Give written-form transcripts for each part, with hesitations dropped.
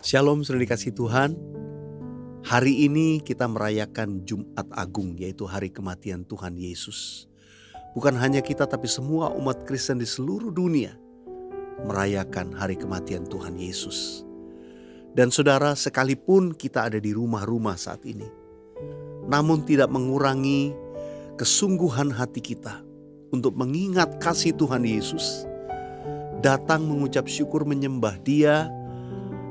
Shalom, sudah dikasih Tuhan. Hari ini kita merayakan Jumat Agung, yaitu hari kematian Tuhan Yesus. Bukan hanya kita, tapi semua umat Kristen di seluruh dunia merayakan hari kematian Tuhan Yesus. Dan saudara, sekalipun kita ada di rumah-rumah saat ini, namun tidak mengurangi kesungguhan hati kita untuk mengingat kasih Tuhan Yesus, datang mengucap syukur menyembah Dia.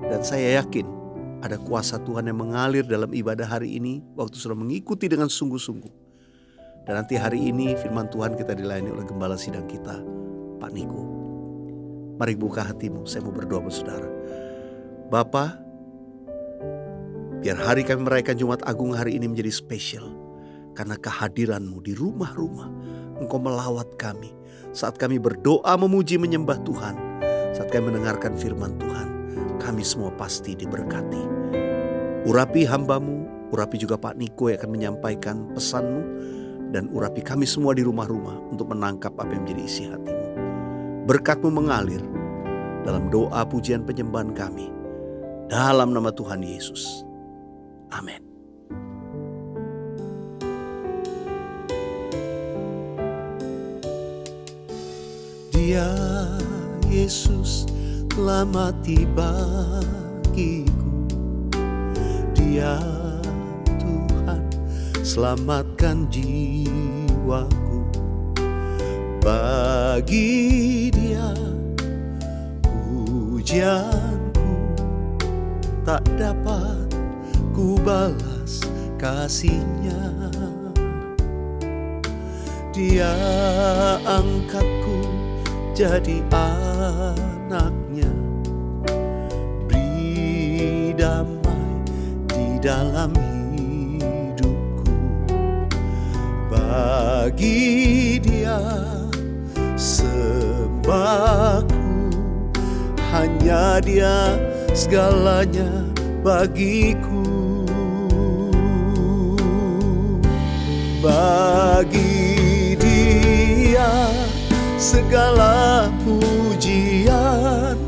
Dan saya yakin ada kuasa Tuhan yang mengalir dalam ibadah hari ini waktu sudah mengikuti dengan sungguh-sungguh. Dan nanti hari ini firman Tuhan kita dilayani oleh gembala sidang kita, Pak Niko. Mari buka hatimu, saya mau berdoa buat saudara. Bapa, biar hari kami merayakan Jumat Agung hari ini menjadi spesial. Karena kehadiran-Mu di rumah-rumah, Engkau melawat kami. Saat kami berdoa memuji menyembah Tuhan, saat kami mendengarkan firman Tuhan, kami semua pasti diberkati. Urapi hamba-Mu, urapi juga Pak Niko yang akan menyampaikan pesan-Mu, dan urapi kami semua di rumah-rumah untuk menangkap apa yang menjadi isi hati-Mu. Berkat-Mu mengalir dalam doa pujian penyembahan kami. Dalam nama Tuhan Yesus. Amin. Dia Yesus telah mati bagiku. Dia Tuhan selamatkan jiwaku. Bagi Dia pujianku tak dapat ku balas kasih-Nya. Dia angkatku jadi anaknya, beri damai di dalam hidupku. Bagi Dia sembahku, hanya Dia segalanya bagiku. Bagi Dia segala pujian,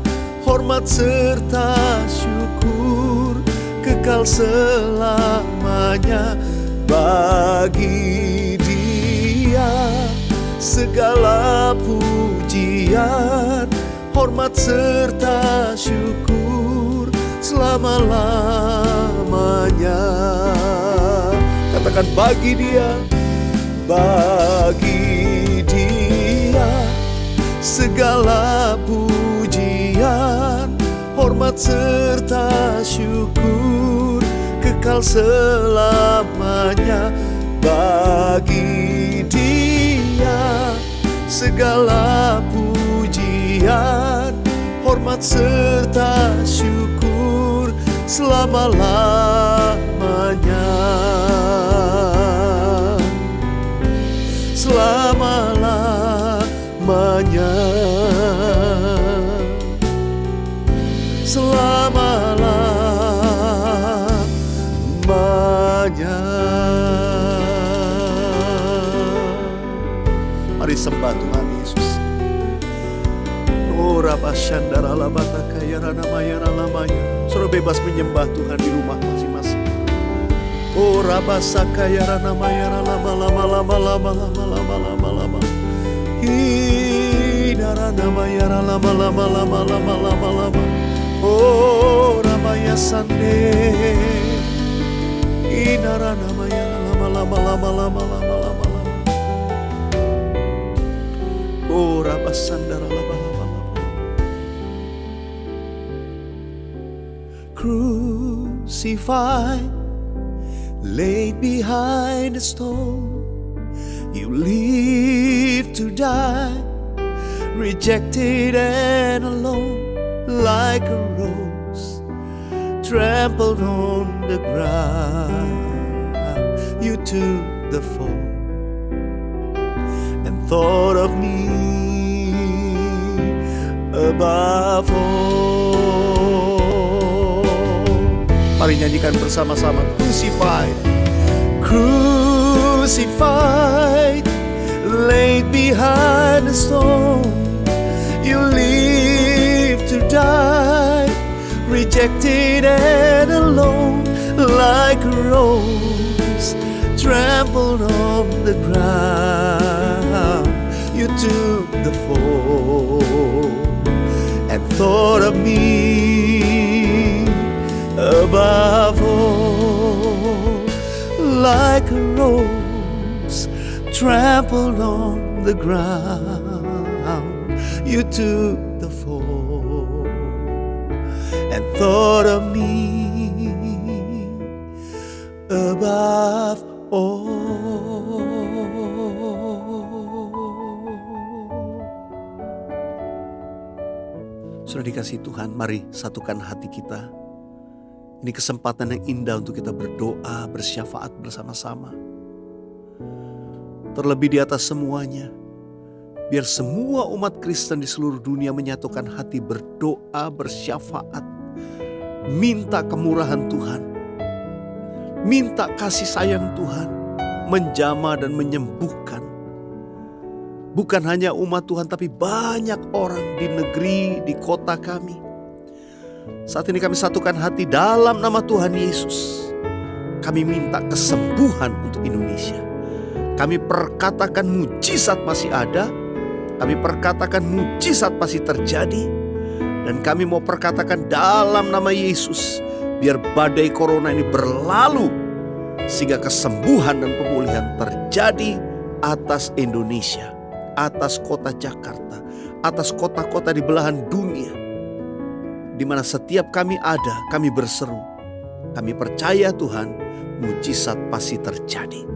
hormat serta syukur kekal selamanya. Bagi Dia segala pujian, hormat serta syukur selama-lamanya. Katakan bagi Dia, bagi segala pujian, hormat serta syukur kekal selamanya. Bagi Dia segala pujian, hormat serta syukur selama-lamanya. Selama-lamanya, selama-lamanya. Mari sembah Tuhan Yesus. Ora basyandara labata kayarana mayara lamanya. Suruh bebas menyembah Tuhan di rumah masing-masing. Ora basaka yarana mayara lama. Hinarana mayara lama. Oh ramaya sande. Hinarana mayara lama. Oh rabasandara lama. Crucified, laid behind a stone, you live to die, rejected and alone, like a rose trampled on the ground. You took the fall and thought of me above all. Mari nyanyikan bersama-sama. Crucified, laid behind a stone, you live to die, rejected and alone, like a rose trampled on the ground. You took the fall and thought of me above all, like a rose trampled on the ground. You took the fall and thought of me above all. Sudah dikasih Tuhan, mari satukan hati kita. Ini kesempatan yang indah untuk kita berdoa, bersyafaat bersama-sama. Terlebih di atas semuanya, biar semua umat Kristen di seluruh dunia menyatukan hati berdoa, bersyafaat, minta kemurahan Tuhan, minta kasih sayang Tuhan, menjamah dan menyembuhkan. Bukan hanya umat Tuhan, tapi banyak orang di negeri, di kota kami. Saat ini kami satukan hati dalam nama Tuhan Yesus. Kami minta kesembuhan untuk Indonesia. Kami perkatakan mujizat masih ada. Kami perkatakan mujizat pasti terjadi. Dan kami mau perkatakan dalam nama Yesus, biar badai corona ini berlalu, sehingga kesembuhan dan pemulihan terjadi atas Indonesia, atas kota Jakarta, atas kota-kota di belahan dunia, di mana setiap kami ada, kami berseru. Kami percaya Tuhan, mujizat pasti terjadi.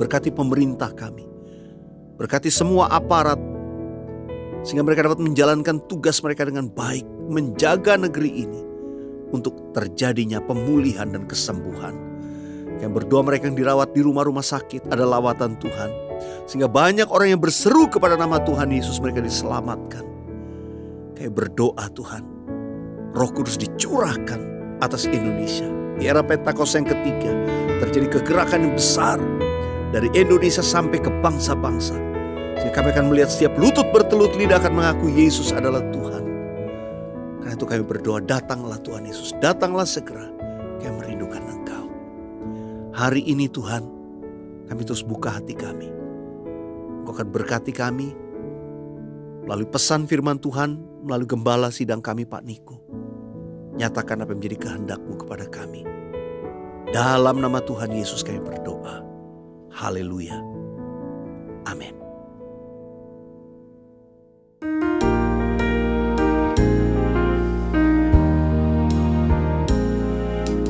Berkati pemerintah kami, berkati semua aparat, sehingga mereka dapat menjalankan tugas mereka dengan baik, menjaga negeri ini untuk terjadinya pemulihan dan kesembuhan. Yang berdoa mereka yang dirawat di rumah-rumah sakit ada lawatan Tuhan, sehingga banyak orang yang berseru kepada nama Tuhan Yesus, mereka diselamatkan. Kayak berdoa Tuhan, Roh Kudus dicurahkan atas Indonesia. Di era Pentakosta yang ketiga terjadi kegerakan yang besar dari Indonesia sampai ke bangsa-bangsa. Jadi kami akan melihat setiap lutut bertelut lidah akan mengaku Yesus adalah Tuhan. Karena itu kami berdoa, datanglah Tuhan Yesus, datanglah segera. Kami merindukan Engkau. Hari ini Tuhan, kami terus buka hati kami. Engkau akan berkati kami melalui pesan firman Tuhan, melalui gembala sidang kami Pak Niko. Nyatakan apa yang menjadi kehendak-Mu kepada kami. Dalam nama Tuhan Yesus kami berdoa. Haleluya. Amin.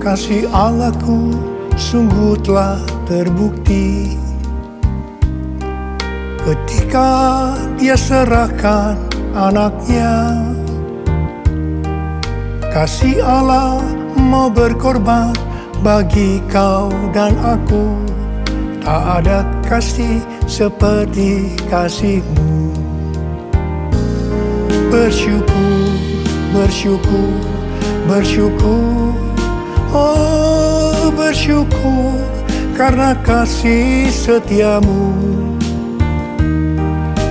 Kasih Allahku sungguh telah terbukti ketika Dia serahkan anaknya. Kasih Allah mau berkorban bagi kau dan aku. Tak ada kasih seperti kasih-Mu. Bersyukur, bersyukur, bersyukur. Oh, bersyukur karena kasih setia-Mu.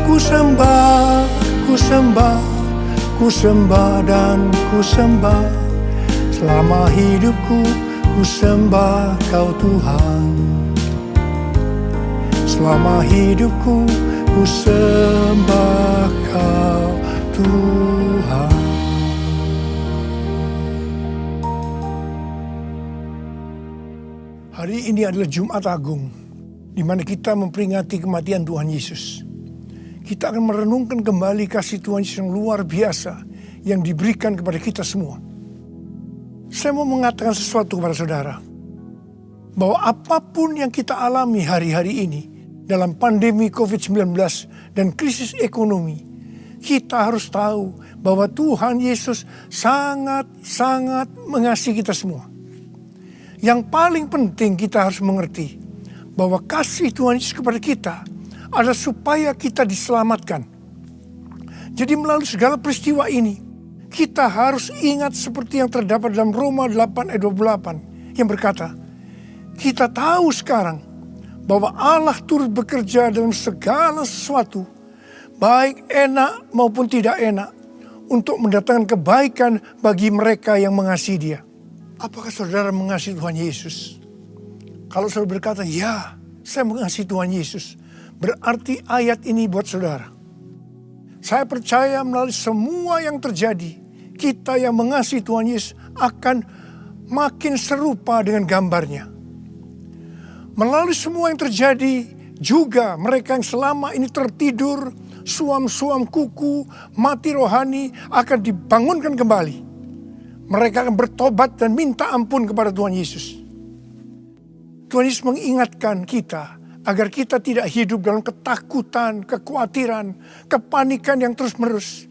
Ku sembah, ku sembah, ku sembah dan ku sembah. Selama hidupku ku sembah Kau Tuhan. Selama hidupku ku sembah Kau Tuhan. Hari ini adalah Jumat Agung, di mana kita memperingati kematian Tuhan Yesus. Kita akan merenungkan kembali kasih Tuhan Yesus yang luar biasa yang diberikan kepada kita semua. Saya mau mengatakan sesuatu kepada saudara, bahwa apapun yang kita alami hari-hari ini dalam pandemi COVID-19 dan krisis ekonomi, kita harus tahu bahwa Tuhan Yesus sangat-sangat mengasihi kita semua. Yang paling penting kita harus mengerti bahwa kasih Tuhan Yesus kepada kita adalah supaya kita diselamatkan. Jadi melalui segala peristiwa ini, kita harus ingat seperti yang terdapat dalam Roma 8 ayat 28 yang berkata, kita tahu sekarang bahwa Allah turut bekerja dalam segala sesuatu, baik enak maupun tidak enak, untuk mendatangkan kebaikan bagi mereka yang mengasihi Dia. Apakah saudara mengasihi Tuhan Yesus? Kalau saudara berkata, ya, saya mengasihi Tuhan Yesus, berarti ayat ini buat saudara. Saya percaya melalui semua yang terjadi, kita yang mengasihi Tuhan Yesus akan makin serupa dengan gambarnya. Melalui semua yang terjadi, juga mereka yang selama ini tertidur, suam-suam kuku, mati rohani akan dibangunkan kembali. Mereka akan bertobat dan minta ampun kepada Tuhan Yesus. Tuhan Yesus mengingatkan kita agar kita tidak hidup dalam ketakutan, kekhawatiran, kepanikan yang terus-menerus.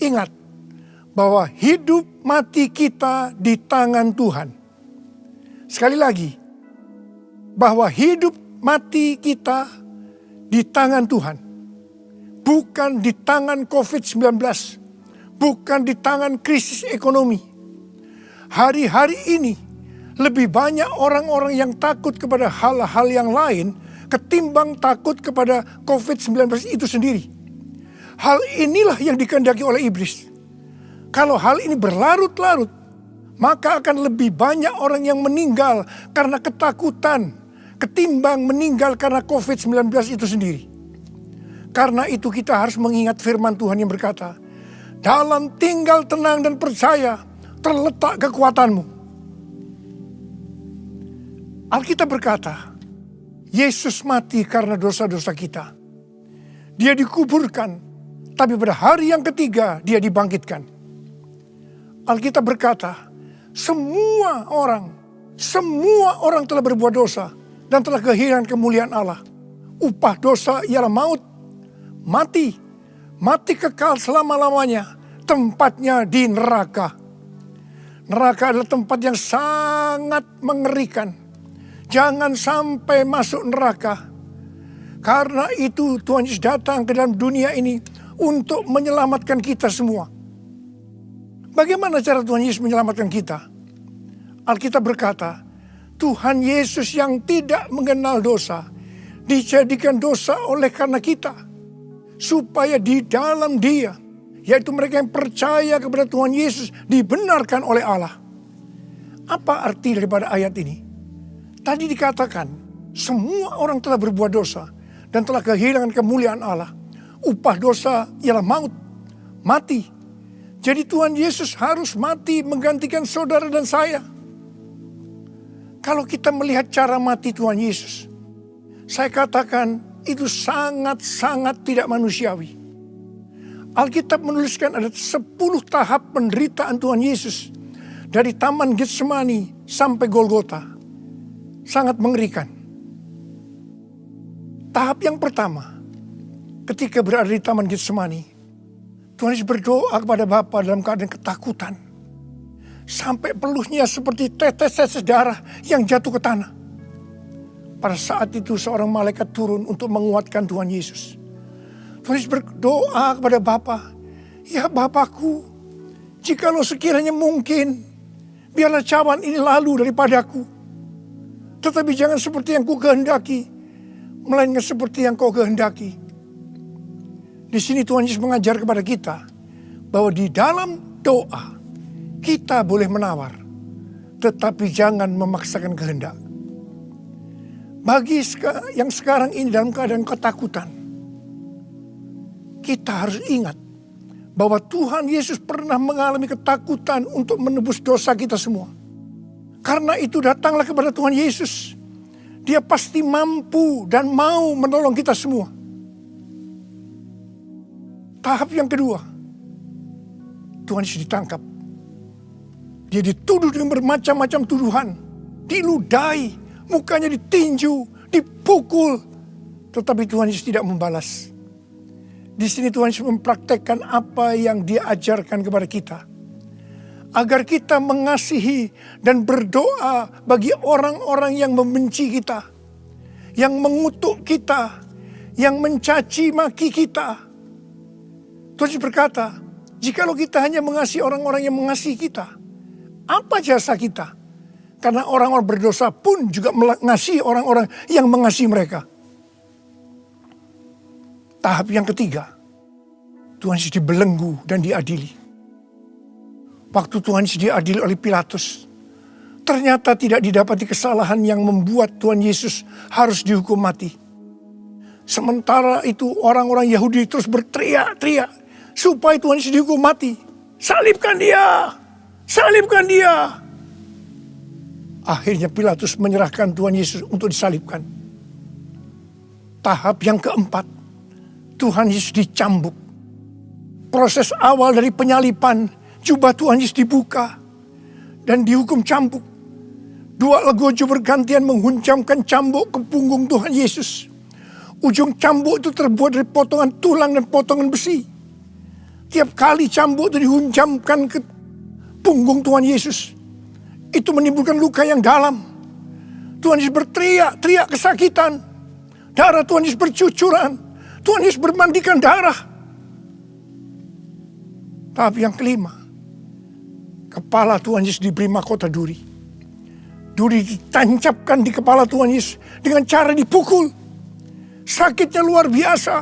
Ingat bahwa hidup mati kita di tangan Tuhan. Sekali lagi, bahwa hidup mati kita di tangan Tuhan. Bukan di tangan COVID-19. Bukan di tangan krisis ekonomi. Hari-hari ini lebih banyak orang-orang yang takut kepada hal-hal yang lain ketimbang takut kepada COVID-19 itu sendiri. Hal inilah yang dikehendaki oleh iblis. Kalau hal ini berlarut-larut, maka akan lebih banyak orang yang meninggal karena ketakutan ketimbang meninggal karena COVID-19 itu sendiri. Karena itu kita harus mengingat firman Tuhan yang berkata, dalam tinggal tenang dan percaya terletak kekuatanmu. Alkitab berkata, Yesus mati karena dosa-dosa kita. Dia dikuburkan, tapi pada hari yang ketiga dia dibangkitkan. Alkitab berkata, semua orang telah berbuat dosa dan telah kehilangan kemuliaan Allah. Upah dosa ialah maut, mati kekal selama-lamanya, tempatnya di neraka. Neraka adalah tempat yang sangat mengerikan. Jangan sampai masuk neraka. Karena itu Tuhan Yesus datang ke dalam dunia ini untuk menyelamatkan kita semua. Bagaimana cara Tuhan Yesus menyelamatkan kita? Alkitab berkata, Tuhan Yesus yang tidak mengenal dosa, dijadikan dosa oleh karena kita. Supaya di dalam Dia, yaitu mereka yang percaya kepada Tuhan Yesus, dibenarkan oleh Allah. Apa arti daripada ayat ini? Tadi dikatakan, semua orang telah berbuat dosa dan telah kehilangan kemuliaan Allah. Upah dosa ialah maut, mati. Jadi Tuhan Yesus harus mati menggantikan saudara dan saya. Kalau kita melihat cara mati Tuhan Yesus, saya katakan itu sangat-sangat tidak manusiawi. Alkitab menuliskan ada 10 tahap penderitaan Tuhan Yesus. Dari Taman Getsemani sampai Golgota. Sangat mengerikan. Tahap yang pertama, ketika berada di Taman Getsemani, Tuhan Yesus berdoa kepada Bapa dalam keadaan ketakutan. Sampai peluhnya seperti tetes-tetes darah yang jatuh ke tanah. Pada saat itu seorang malaikat turun untuk menguatkan Tuhan Yesus. Tuhan Yesus berdoa kepada Bapa, ya Bapakku, jikalau sekiranya mungkin, biarlah cawan ini lalu daripadaku. Tetapi jangan seperti yang ku kehendaki, melainkan seperti yang kau kehendaki. Di sini Tuhan Yesus mengajar kepada kita bahwa di dalam doa kita boleh menawar, tetapi jangan memaksakan kehendak. Bagi yang sekarang ini dalam keadaan ketakutan, kita harus ingat bahwa Tuhan Yesus pernah mengalami ketakutan untuk menebus dosa kita semua. Karena itu datanglah kepada Tuhan Yesus. Dia pasti mampu dan mau menolong kita semua. Tahap yang kedua, Tuhan Yesus ditangkap. Dia dituduh dengan bermacam-macam tuduhan. Diludahi, mukanya ditinju, dipukul. Tetapi Tuhan Yesus tidak membalas. Di sini Tuhan Yesus mempraktekkan apa yang Dia ajarkan kepada kita. Agar kita mengasihi dan berdoa bagi orang-orang yang membenci kita. Yang mengutuk kita. Yang mencaci maki kita. Tuhan Yesus berkata, jikalau kita hanya mengasihi orang-orang yang mengasihi kita, apa jasa kita? Karena orang-orang berdosa pun juga mengasihi orang-orang yang mengasihi mereka. Tahap yang ketiga, Tuhan Yesus dibelenggu dan diadili. Waktu Tuhan Yesus diadili oleh Pilatus, ternyata tidak didapati kesalahan yang membuat Tuhan Yesus harus dihukum mati. Sementara itu orang-orang Yahudi terus berteriak-teriak supaya Tuhan Yesus dihukum mati. Salibkan dia! Salibkan dia! Akhirnya Pilatus menyerahkan Tuhan Yesus untuk disalibkan. Tahap yang keempat, Tuhan Yesus dicambuk. Proses awal dari penyaliban, jubah Tuhan Yesus dibuka dan dihukum cambuk. Dua legojo bergantian menghunjamkan cambuk ke punggung Tuhan Yesus. Ujung cambuk itu terbuat dari potongan tulang dan potongan besi. Tiap kali cambuk itu dihunjamkan ke punggung Tuhan Yesus, itu menimbulkan luka yang dalam. Tuhan Yesus berteriak kesakitan. Darah Tuhan Yesus bercucuran. Tuhan Yesus bermandikan darah. Tahap yang kelima, kepala Tuhan Yesus diberi mahkota duri. Duri ditancapkan di kepala Tuhan Yesus dengan cara dipukul. Sakitnya luar biasa.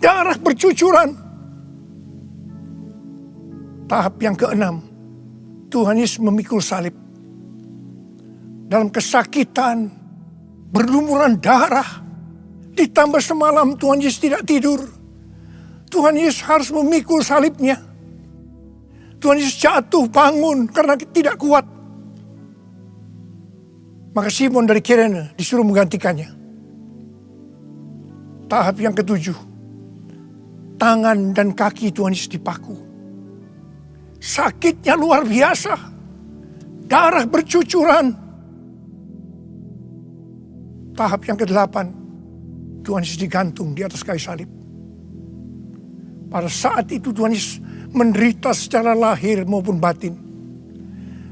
Darah bercucuran. Tahap yang keenam, Tuhan Yesus memikul salib. Dalam kesakitan, berlumuran darah, ditambah semalam Tuhan Yesus tidak tidur. Tuhan Yesus harus memikul salibnya. Tuhan Yesus jatuh bangun karena tidak kuat. Maka Simon dari Kirene disuruh menggantikannya. Tahap yang ketujuh, tangan dan kaki Tuhan Yesus dipaku. Sakitnya luar biasa. Darah bercucuran. Tahap yang ke-8, Tuhan Yesus digantung di atas kayu salib. Pada saat itu Tuhan Yesus menderita secara lahir maupun batin.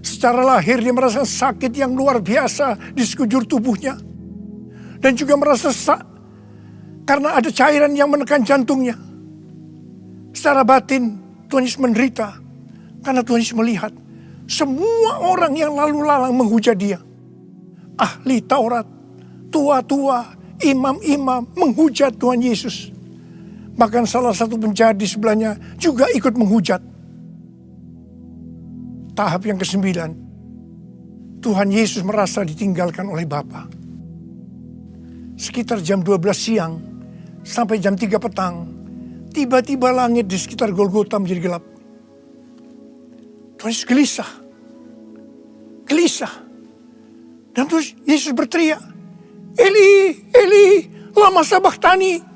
Secara lahir dia merasakan sakit yang luar biasa di sekujur tubuhnya. Dan juga merasa karena ada cairan yang menekan jantungnya. Secara batin Tuhan Yesus menderita karena Tuhan Yesus melihat semua orang yang lalu lalang menghujat dia. Ahli Taurat, tua-tua, imam-imam menghujat Tuhan Yesus. Bahkan salah satu penjahat di sebelahnya juga ikut menghujat. Tahap yang ke-9, Tuhan Yesus merasa ditinggalkan oleh Bapa. Sekitar jam 12 siang sampai jam 3 petang, tiba-tiba langit di sekitar Golgota menjadi gelap. Tuhan Yesus gelisah. Dan terus Yesus berteriak, Eli, Eli, lama sabachthani.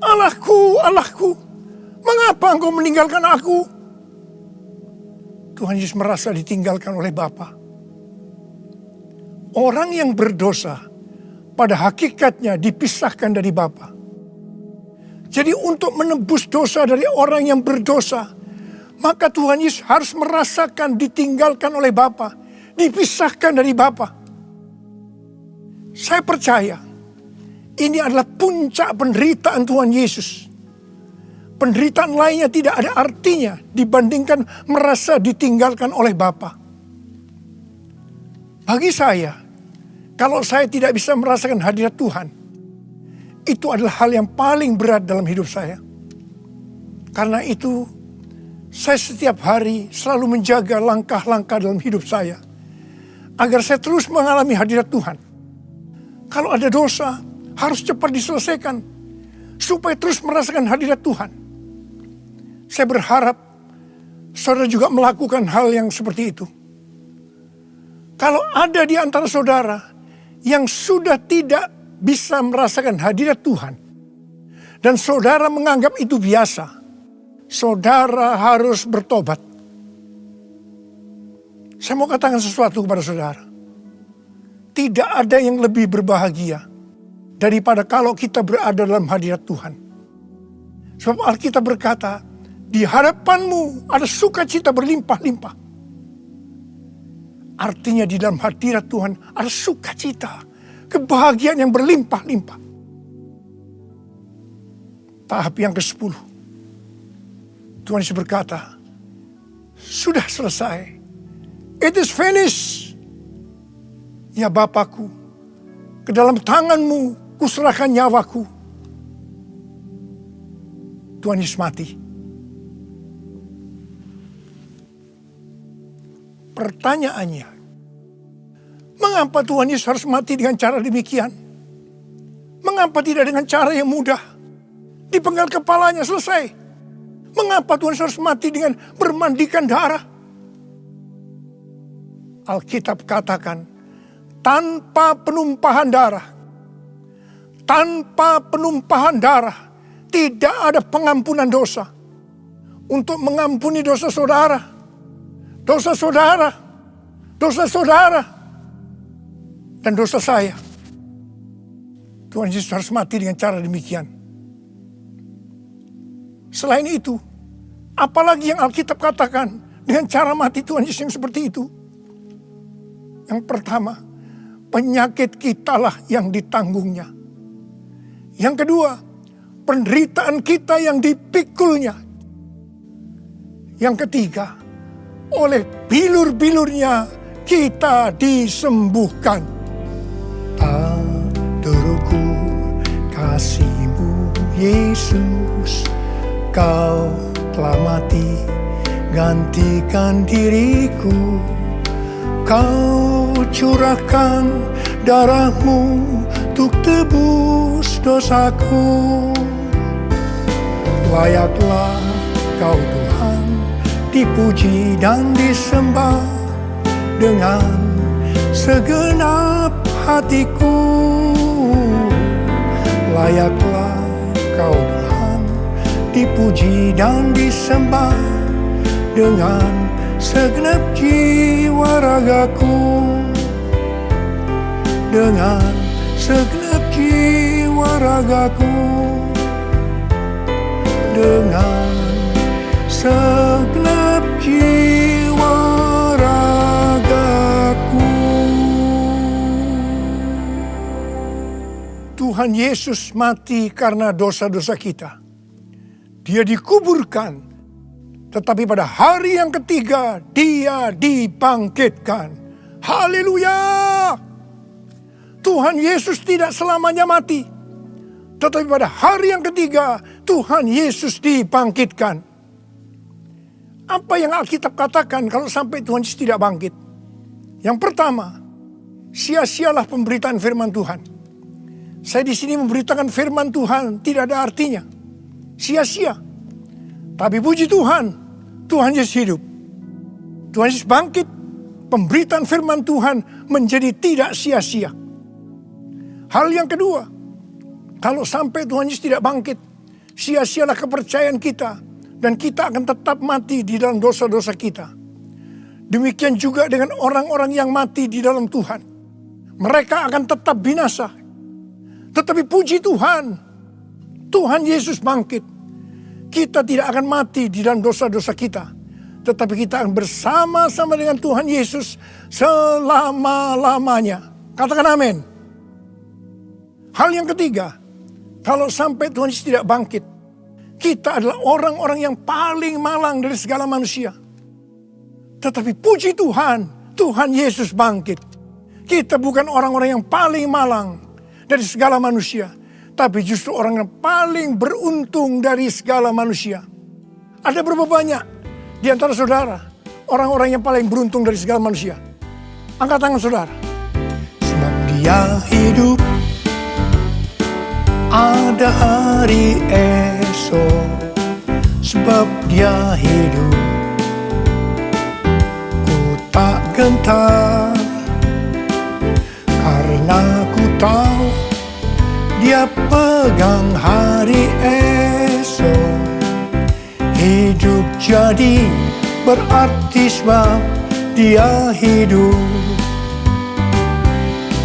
Allahku, Allahku, mengapa engkau meninggalkan aku? Tuhan Yesus merasa ditinggalkan oleh Bapa. Orang yang berdosa pada hakikatnya dipisahkan dari Bapa. Jadi untuk menebus dosa dari orang yang berdosa, maka Tuhan Yesus harus merasakan ditinggalkan oleh Bapa, dipisahkan dari Bapa. Saya percaya ini adalah puncak penderitaan Tuhan Yesus. Penderitaan lainnya tidak ada artinya dibandingkan merasa ditinggalkan oleh Bapa. Bagi saya, kalau saya tidak bisa merasakan hadirat Tuhan, itu adalah hal yang paling berat dalam hidup saya. Karena itu, saya setiap hari selalu menjaga langkah-langkah dalam hidup saya, agar saya terus mengalami hadirat Tuhan. Kalau ada dosa, harus cepat diselesaikan, supaya terus merasakan hadirat Tuhan. Saya berharap saudara juga melakukan hal yang seperti itu. Kalau ada di antara saudara yang sudah tidak bisa merasakan hadirat Tuhan, dan saudara menganggap itu biasa, saudara harus bertobat. Saya mau katakan sesuatu kepada saudara. Tidak ada yang lebih berbahagia daripada kalau kita berada dalam hadirat Tuhan. Sebab Alkitab berkata, di hadapanmu ada sukacita berlimpah-limpah. Artinya di dalam hadirat Tuhan ada sukacita, kebahagiaan yang berlimpah-limpah. Tahap yang ke-10. Tuhan Yesus berkata, sudah selesai. It is finished. Ya Bapakku, ke dalam tanganmu kuserahkan nyawaku. Tuhan Yesus mati. Pertanyaannya, mengapa Tuhan Yesus harus mati dengan cara demikian? Mengapa tidak dengan cara yang mudah? Dipenggal kepalanya, selesai. Mengapa Tuhan Yesus harus mati dengan bermandikan darah? Alkitab katakan, tanpa penumpahan darah, tidak ada pengampunan dosa. Untuk mengampuni dosa saudara, dan dosa saya, Tuhan Yesus harus mati dengan cara demikian. Selain itu, apalagi yang Alkitab katakan dengan cara mati Tuhan Yesus yang seperti itu? Yang pertama, penyakit kitalah yang ditanggungnya. Yang kedua, penderitaan kita yang dipikulnya. Yang ketiga, oleh bilur-bilurnya kita disembuhkan. Tak terukur kasih-Mu Yesus, Kau telah mati gantikan diriku. Kau curahkan darah-Mu untuk tebus dosaku. Layaklah Kau Tuhan dipuji dan disembah dengan segenap hatiku. Layaklah Kau Tuhan dipuji dan disembah dengan segenap jiwa ragaku. Dengan segenap jiwa ragaku. Dengan segenap jiwa ragaku. Tuhan Yesus mati karena dosa-dosa kita. Dia dikuburkan, tetapi pada hari yang ketiga Dia dibangkitkan. Haleluya! Tuhan Yesus tidak selamanya mati, tetapi pada hari yang ketiga Tuhan Yesus dibangkitkan. Apa yang Alkitab katakan kalau sampai Tuhan Yesus tidak bangkit? Yang pertama, sia-sialah pemberitaan firman Tuhan. Saya di sini memberitakan firman Tuhan tidak ada artinya. Sia-sia. Tapi puji Tuhan, Tuhan Yesus hidup. Tuhan Yesus bangkit. Pemberitaan firman Tuhan menjadi tidak sia-sia. Hal yang kedua, kalau sampai Tuhan Yesus tidak bangkit, sia-sialah kepercayaan kita. Dan kita akan tetap mati di dalam dosa-dosa kita. Demikian juga dengan orang-orang yang mati di dalam Tuhan. Mereka akan tetap binasa. Tetapi puji Tuhan, Tuhan Yesus bangkit. Kita tidak akan mati di dalam dosa-dosa kita. Tetapi kita akan bersama-sama dengan Tuhan Yesus selama-lamanya. Katakan amin. Hal yang ketiga, kalau sampai Tuhan Yesus tidak bangkit, kita adalah orang-orang yang paling malang dari segala manusia. Tetapi puji Tuhan, Tuhan Yesus bangkit. Kita bukan orang-orang yang paling malang dari segala manusia, tapi justru orang yang paling beruntung dari segala manusia. Ada berapa banyak di antara saudara orang-orang yang paling beruntung dari segala manusia? Angkat tangan saudara. Sebab Dia hidup, ada hari esok. Sebab Dia hidup, ku tak gentar. Karena ku tahu Dia pegang hari esok. Hidup jadi berarti sebab Dia hidup.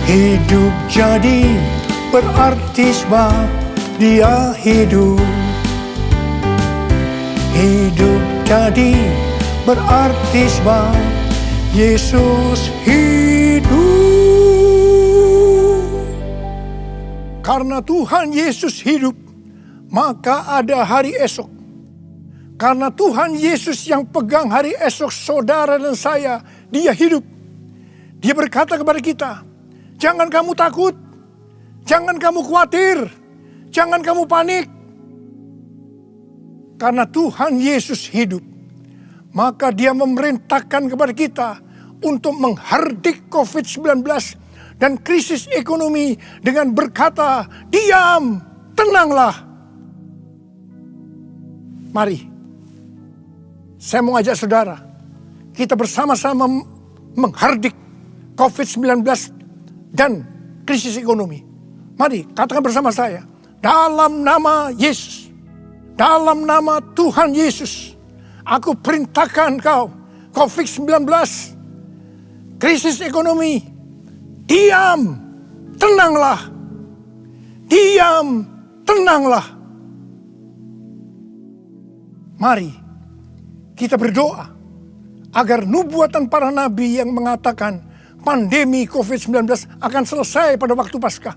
Hidup jadi berarti sebab Dia hidup. Hidup jadi berarti sebab Yesus hidup. Karena Tuhan Yesus hidup, maka ada hari esok. Karena Tuhan Yesus yang pegang hari esok saudara dan saya, Dia hidup. Dia berkata kepada kita, jangan kamu takut, jangan kamu khawatir, jangan kamu panik. Karena Tuhan Yesus hidup, maka Dia memerintahkan kepada kita untuk menghardik COVID-19 dan krisis ekonomi dengan berkata, "Diam, tenanglah." Mari, saya mau ajak saudara, kita bersama-sama menghardik COVID-19 dan krisis ekonomi. Mari, katakan bersama saya, dalam nama Yesus, dalam nama Tuhan Yesus, aku perintahkan kau, COVID-19, krisis ekonomi, diam, tenanglah. Diam, tenanglah. Mari kita berdoa agar nubuatan para nabi yang mengatakan pandemi COVID-19 akan selesai pada waktu Paskah,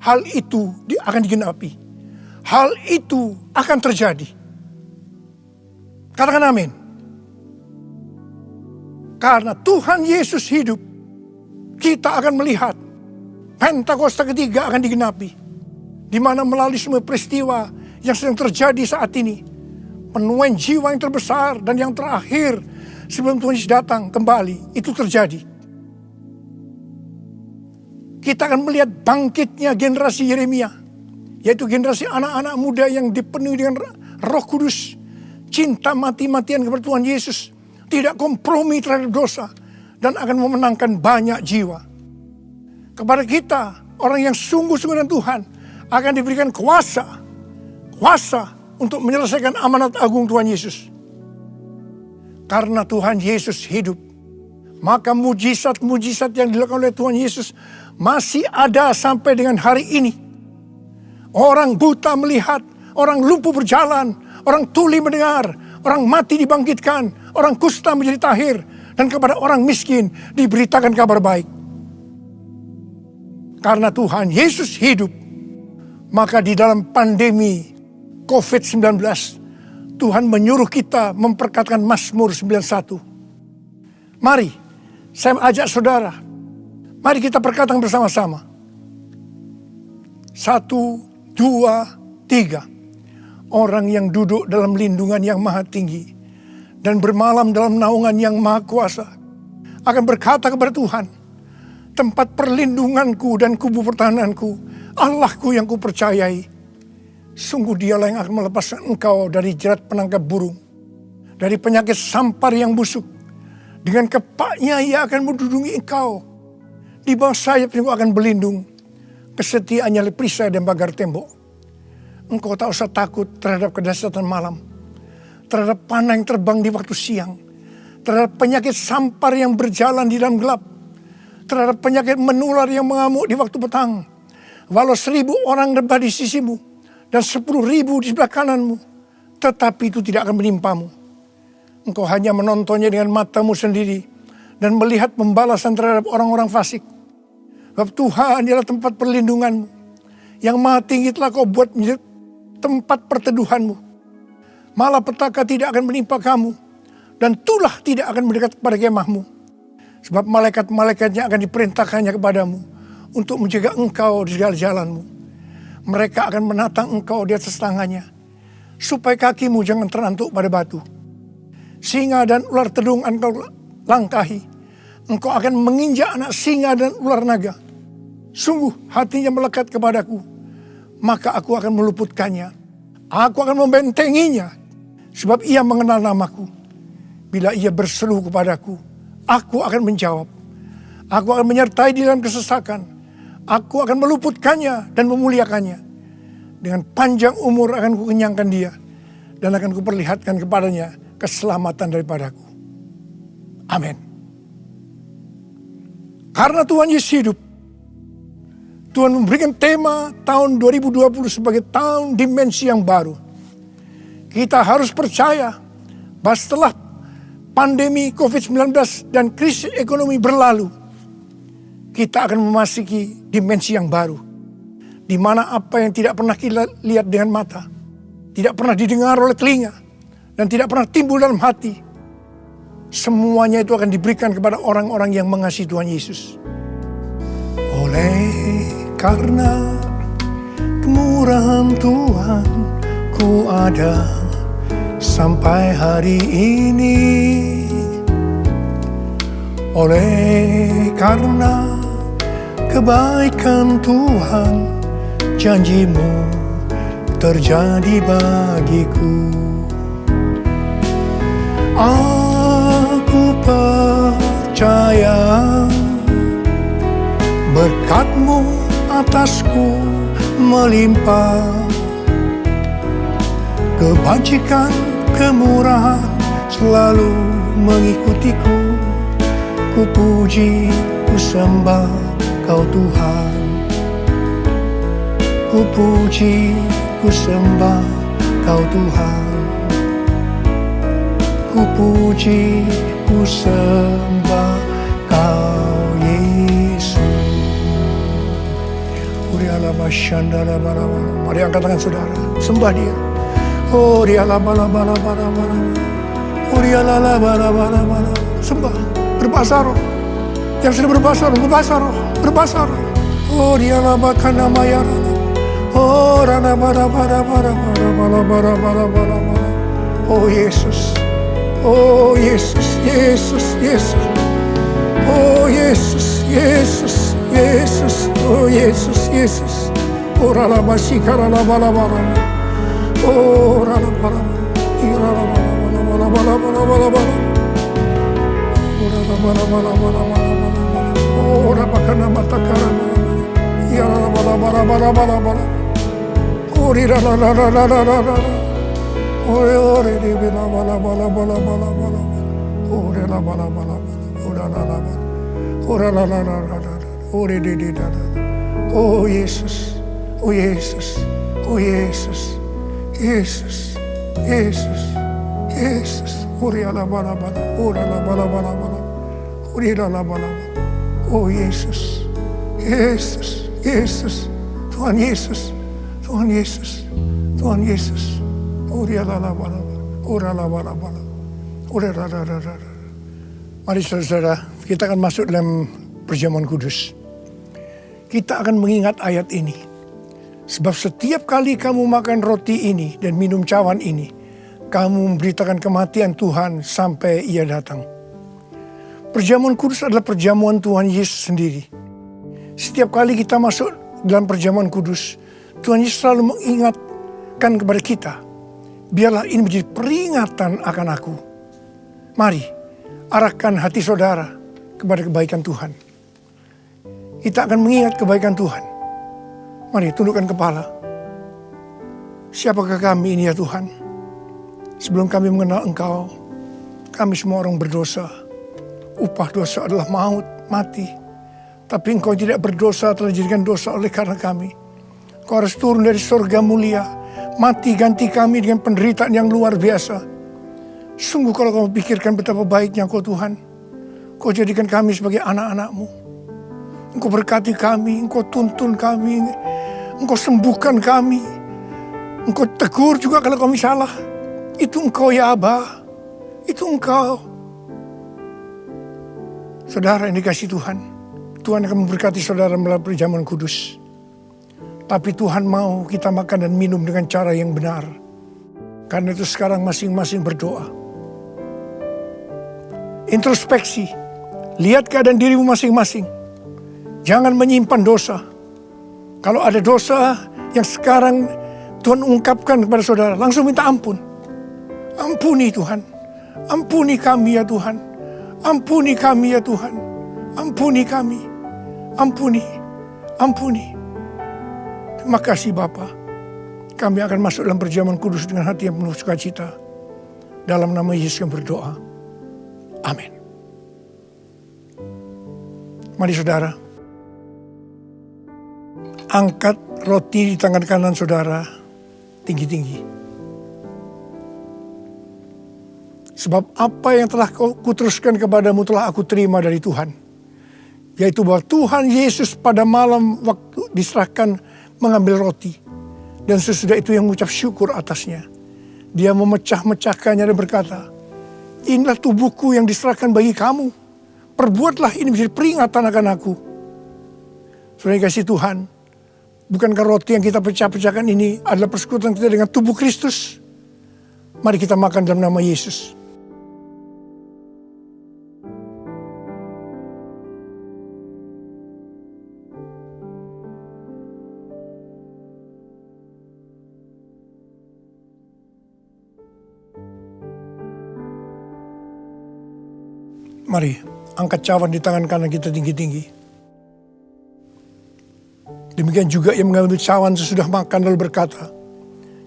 hal itu akan digenapi. Hal itu akan terjadi. Katakan amin. Karena Tuhan Yesus hidup, kita akan melihat Pentakosta ketiga akan digenapi. Di mana melalui semua peristiwa yang sedang terjadi saat ini, penuaian jiwa yang terbesar dan yang terakhir sebelum Tuhan Yesus datang kembali, itu terjadi. Kita akan melihat bangkitnya generasi Yeremia, yaitu generasi anak-anak muda yang dipenuhi dengan Roh Kudus, cinta mati-matian kepada Tuhan Yesus, tidak kompromi terhadap dosa, dan akan memenangkan banyak jiwa. Kepada kita, orang yang sungguh-sungguh dengan Tuhan, akan diberikan kuasa untuk menyelesaikan amanat agung Tuhan Yesus. Karena Tuhan Yesus hidup, maka mujizat-mujizat yang dilakukan oleh Tuhan Yesus masih ada sampai dengan hari ini. Orang buta melihat, orang lumpuh berjalan, orang tuli mendengar, orang mati dibangkitkan, orang kusta menjadi tahir, dan kepada orang miskin diberitakan kabar baik. Karena Tuhan Yesus hidup, maka di dalam pandemi COVID-19, Tuhan menyuruh kita memperkatakan Mazmur 91. Mari, saya ajak saudara, mari kita perkatakan bersama-sama. 1, 2, 3. Orang yang duduk dalam lindungan yang maha tinggi dan bermalam dalam naungan yang maha kuasa akan berkata kepada Tuhan, tempat perlindunganku dan kubu pertahananku, Allahku yang kupercayai. Sungguh dialah yang akan melepaskan engkau dari jerat penangkap burung, dari penyakit sampar yang busuk. Dengan kepaknya ia akan mendudungi engkau. Di bawah sayapnya engkau akan berlindung. Kesetiaannya perisai dan pagar tembok. Engkau tak usah takut terhadap kedahsyatan malam, terhadap panah yang terbang di waktu siang, terhadap penyakit sampar yang berjalan di dalam gelap, terhadap penyakit menular yang mengamuk di waktu petang. Walau 1000 orang rebah di sisimu dan 10.000 di sebelah kananmu, tetapi itu tidak akan menimpamu. Engkau hanya menontonnya dengan matamu sendiri dan melihat pembalasan terhadap orang-orang fasik. Sebab Tuhan adalah tempat perlindunganmu. Yang maha tinggi telah kau buat menjadi tempat perteduhanmu. Malapetaka tidak akan menimpa kamu, dan tulah tidak akan mendekat kepada kemahmu. Sebab malaikat-malaikatnya akan diperintahkannya kepadamu untuk menjaga engkau di segala jalanmu. Mereka akan menatang engkau di atas tangannya, supaya kakimu jangan terantuk pada batu. Singa dan ular tedung engkau langkahi. Engkau akan menginjak anak singa dan ular naga. Sungguh hatinya melekat kepadaku, maka aku akan meluputkannya. Aku akan membentenginya, sebab ia mengenal namaku. Bila ia berseru kepadaku, aku akan menjawab. Aku akan menyertai di dalam kesesakan. Aku akan meluputkannya dan memuliakannya. Dengan panjang umur akan kukenyangkan dia, dan akan kuperlihatkan kepadanya keselamatan daripadaku. Amin. Karena Tuhan Yesus hidup, Tuhan memberikan tema tahun 2020 sebagai tahun dimensi yang baru. Kita harus percaya bahwa setelah pandemi COVID-19 dan krisis ekonomi berlalu, kita akan memasuki dimensi yang baru, di mana apa yang tidak pernah kita lihat dengan mata, tidak pernah didengar oleh telinga, dan tidak pernah timbul dalam hati, semuanya itu akan diberikan kepada orang-orang yang mengasihi Tuhan Yesus. Oleh karena kemurahan Tuhan, ku ada sampai hari ini. Oleh karena kebaikan Tuhan, janji-Mu terjadi bagiku. Aku percaya berkat-Mu atasku melimpah. Kebajikan, kemurahan selalu mengikutiku. Ku puji, ku sembah Kau Tuhan. Ku puji, ku sembah Kau Tuhan. Ku puji, ku sembah Kau Yesus. Mari angkat tangan saudara, sembah Dia. Oh, Dia sembah, berbahasa roh. Yang sudah berbahasa roh, berbahasa roh. Oh, Dia labakan nama ya. Oh, rana bara. Oh Yesus, oh Yesus, Yesus, Yesus. Oh Yesus, Yesus, Yesus, oh Yesus, Yesus. Oh rana masika rana bara. Oh rana bara. Oh rabakana matakara. Ya bara. Oh ri la. Oh re di bala. Oh re la bala. Oh la. Oh re di. Oh Yesus, oh Yesus, oh Yesus, Yesus, Yesus, Yesus. Oh re la bala. Oh la bala. Oh re la bala. Oh Yesus, Yesus, Yesus, Tuhan Yesus, Tuhan Yesus, Tuhan Yesus. Oh dia la bala. Oh la bala. Oh la. Mari saudara, kita akan masuk dalam perjamuan kudus. Kita akan mengingat ayat ini. Sebab setiap kali kamu makan roti ini dan minum cawan ini, kamu memberitakan kematian Tuhan sampai Ia datang. Perjamuan kudus adalah perjamuan Tuhan Yesus sendiri. Setiap kali kita masuk dalam perjamuan kudus, Tuhan Yesus selalu mengingatkan kepada kita, biarlah ini menjadi peringatan akan aku. Mari, arahkan hati saudara kepada kebaikan Tuhan. Kita akan mengingat kebaikan Tuhan. Mari, tundukkan kepala. Siapakah kami ini ya Tuhan? Sebelum kami mengenal Engkau, kami semua orang berdosa. Upah dosa adalah maut, mati. Tapi Engkau tidak berdosa, telah dijadikan dosa oleh karena kami. Engkau harus turun dari surga mulia, mati ganti kami dengan penderitaan yang luar biasa. Sungguh kalau kamu pikirkan betapa baiknya Engkau Tuhan, Engkau jadikan kami sebagai anak-anak-Mu. Engkau berkati kami, Engkau tuntun kami, Engkau sembuhkan kami. Engkau tegur juga kalau kami salah. Itu Engkau ya Aba, itu Engkau. Saudara yang dikasihi Tuhan, Tuhan akan memberkati saudara melalui perjamuan kudus. Tapi Tuhan mau kita makan dan minum dengan cara yang benar. Karena itu sekarang masing-masing berdoa. Introspeksi, lihat keadaan dirimu masing-masing. Jangan menyimpan dosa. Kalau ada dosa yang sekarang Tuhan ungkapkan kepada saudara, langsung minta ampun. Ampuni Tuhan, ampuni kami ya Tuhan. Ampuni kami ya Tuhan, ampuni kami, ampuni. Terima kasih Bapa. Kami akan masuk dalam perjamuan kudus dengan hati yang penuh sukacita. Dalam nama Yesus yang berdoa. Amin. Mari saudara, angkat roti di tangan kanan saudara tinggi-tinggi. Sebab apa yang telah kuteruskan kepadamu telah aku terima dari Tuhan. Yaitu bahwa Tuhan Yesus pada malam waktu diserahkan mengambil roti. Dan sesudah itu yang mengucap syukur atasnya. Dia memecah-mecahkannya dan berkata, inilah tubuhku yang diserahkan bagi kamu. Perbuatlah ini menjadi peringatan akan aku. Saudara yang kasih Tuhan, bukankah roti yang kita pecah-pecahkan ini adalah persekutuan kita dengan tubuh Kristus? Mari kita makan dalam nama Yesus. Mari, angkat cawan di tangan kanan kita tinggi-tinggi. Demikian juga yang mengambil cawan sesudah makan lalu berkata,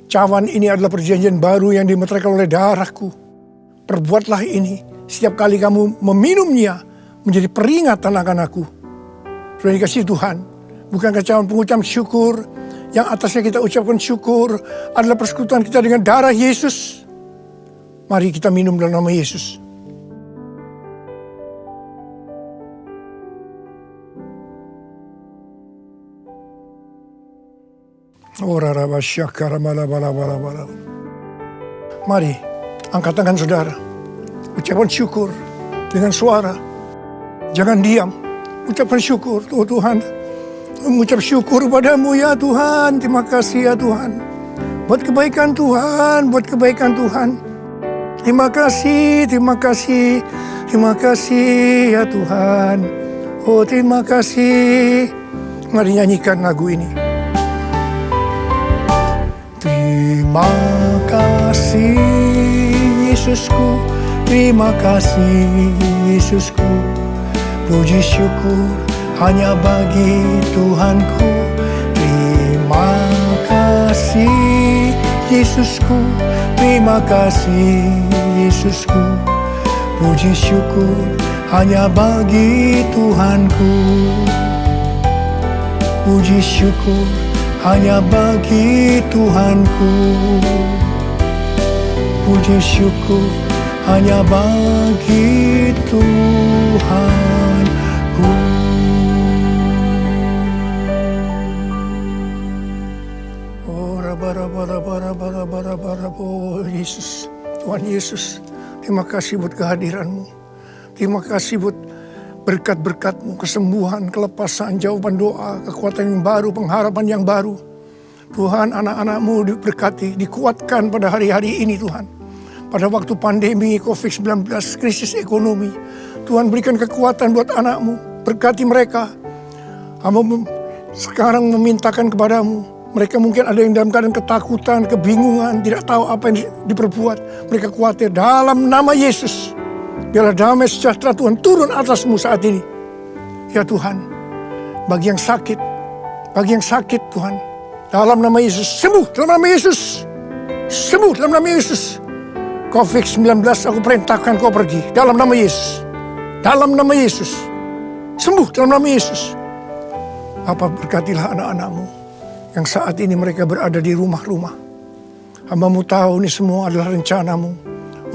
cawan ini adalah perjanjian baru yang dimeteraikan oleh darahku. Perbuatlah ini setiap kali kamu meminumnya menjadi peringatan akan aku. Sudah dikasih Tuhan, bukankah cawan pengucap syukur, yang atasnya kita ucapkan syukur adalah persekutuan kita dengan darah Yesus. Mari kita minum dalam nama Yesus. Mari, angkat tangan saudara. Ucapkan syukur dengan suara. Jangan diam. Ucapkan syukur. Oh Tuhan, mengucap syukur padamu ya Tuhan. Terima kasih ya Tuhan. Buat kebaikan Tuhan, buat kebaikan Tuhan. Terima kasih, terima kasih. Terima kasih ya Tuhan. Oh terima kasih. Mari nyanyikan lagu ini. Terima kasih Yesusku, terima kasih Yesusku. Puji syukur hanya bagi Tuhanku. Terima kasih Yesusku, terima kasih Yesusku. Puji syukur hanya bagi Tuhanku. Puji syukur hanya bagi Tuhanku. Puji syukur hanya bagi Tuhanku. Oh, oh Yesus, Tuhan Yesus, terima kasih buat kehadiran-Mu. Terima kasih buat berkat-berkat-Mu, kesembuhan, kelepasan, jawaban doa, kekuatan yang baru, pengharapan yang baru. Tuhan, anak-anak-Mu diberkati, dikuatkan pada hari-hari ini Tuhan. Pada waktu pandemi COVID-19, krisis ekonomi, Tuhan berikan kekuatan buat anak-Mu, berkati mereka. Hamba sekarang memintakan kepadamu, mereka mungkin ada yang dalam keadaan ketakutan, kebingungan, tidak tahu apa yang diperbuat. Mereka khawatir, dalam nama Yesus, biarlah damai sejahtera Tuhan turun atasmu saat ini. Ya Tuhan, bagi yang sakit Tuhan, dalam nama Yesus, sembuh dalam nama Yesus. Sembuh dalam nama Yesus. COVID-19 aku perintahkan kau pergi dalam nama Yesus. Dalam nama Yesus. Sembuh dalam nama Yesus. Bapa, berkatilah anak-anak-Mu yang saat ini mereka berada di rumah-rumah. Hamba-Mu tahu ini semua adalah rencana-Mu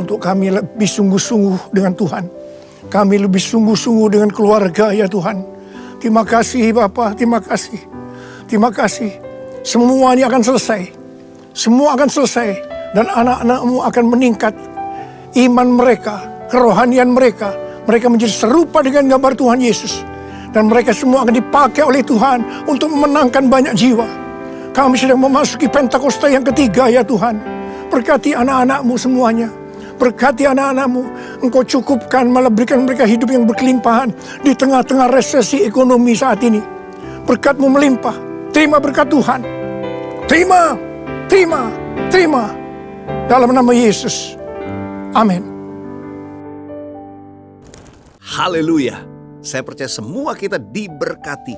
untuk kami lebih sungguh-sungguh dengan Tuhan. Kami lebih sungguh-sungguh dengan keluarga ya Tuhan. Terima kasih Bapa, terima kasih. Terima kasih. Semua ini akan selesai. Semua akan selesai. Dan anak-anak-Mu akan meningkat. Iman mereka, kerohanian mereka. Mereka menjadi serupa dengan gambar Tuhan Yesus. Dan mereka semua akan dipakai oleh Tuhan untuk memenangkan banyak jiwa. Kami sedang memasuki Pentakosta yang ketiga ya Tuhan. Berkati anak-anak-Mu semuanya. Berkati anak-anak-Mu. Engkau cukupkan, malah berikan mereka hidup yang berkelimpahan di tengah-tengah resesi ekonomi saat ini. Berkat-Mu melimpah. Terima berkat Tuhan. Terima, terima, terima. Dalam nama Yesus. Amin. Haleluya. Saya percaya semua kita diberkati,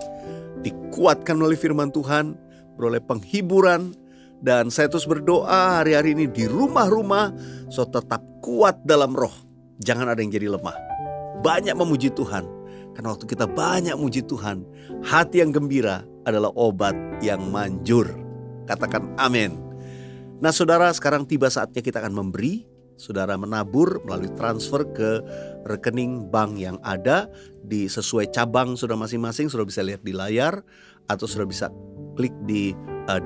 dikuatkan oleh firman Tuhan, beroleh penghiburan. Dan saya terus berdoa hari-hari ini di rumah-rumah, so tetap kuat dalam roh. Jangan ada yang jadi lemah. Banyak memuji Tuhan. Karena waktu kita banyak memuji Tuhan, hati yang gembira adalah obat yang manjur. Katakan amin. Nah saudara, sekarang tiba saatnya kita akan memberi. Saudara menabur melalui transfer ke rekening bank yang ada di sesuai cabang saudara masing-masing. Saudara bisa lihat di layar atau saudara bisa klik di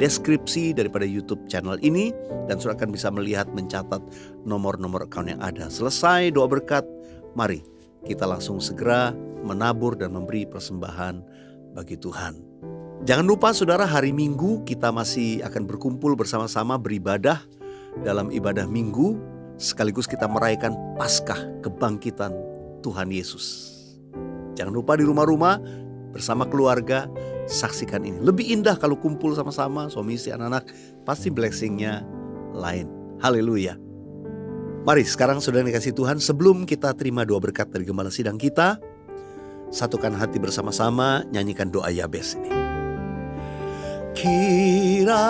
deskripsi daripada YouTube channel ini dan saudara akan bisa melihat, mencatat nomor-nomor account yang ada. Selesai doa berkat, mari kita langsung segera menabur dan memberi persembahan bagi Tuhan. Jangan lupa saudara, hari Minggu kita masih akan berkumpul bersama-sama beribadah dalam ibadah Minggu. Sekaligus kita merayakan Paskah kebangkitan Tuhan Yesus. Jangan lupa di rumah-rumah bersama keluarga saksikan ini. Lebih indah kalau kumpul sama-sama suami istri anak-anak, pasti blessingnya lain. Haleluya. Mari sekarang saudara dikasih Tuhan, sebelum kita terima doa berkat dari gembala sidang kita, satukan hati bersama-sama nyanyikan doa Yabes ini. Kiranya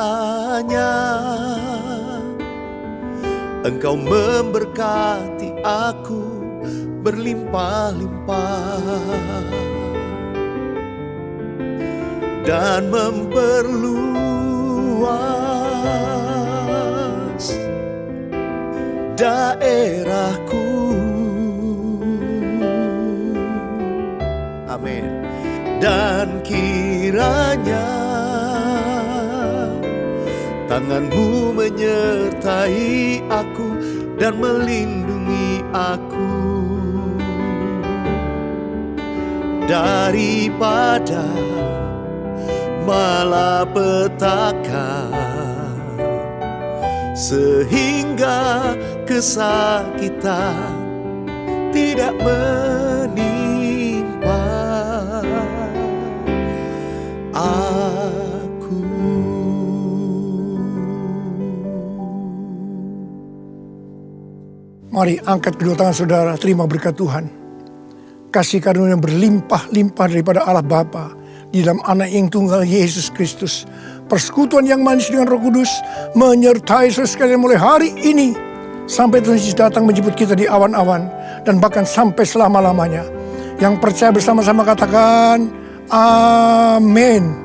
Engkau memberkati aku berlimpah-limpah dan memperluas daerahku. Amin. Dan kiranya tangan-Mu menyertai aku dan melindungi aku daripada malapetaka, sehingga kesakitan tidak menimpa aku. Mari angkat kedua tangan saudara, terima berkat Tuhan. Kasih karunia yang berlimpah-limpah daripada Allah Bapa di dalam anak yang tunggal Yesus Kristus. Persekutuan yang manis dengan Roh Kudus menyertai saudara sekalian mulai hari ini sampai Tuhan Yesus datang menjemput kita di awan-awan dan bahkan sampai selama-lamanya. Yang percaya bersama-sama katakan amin.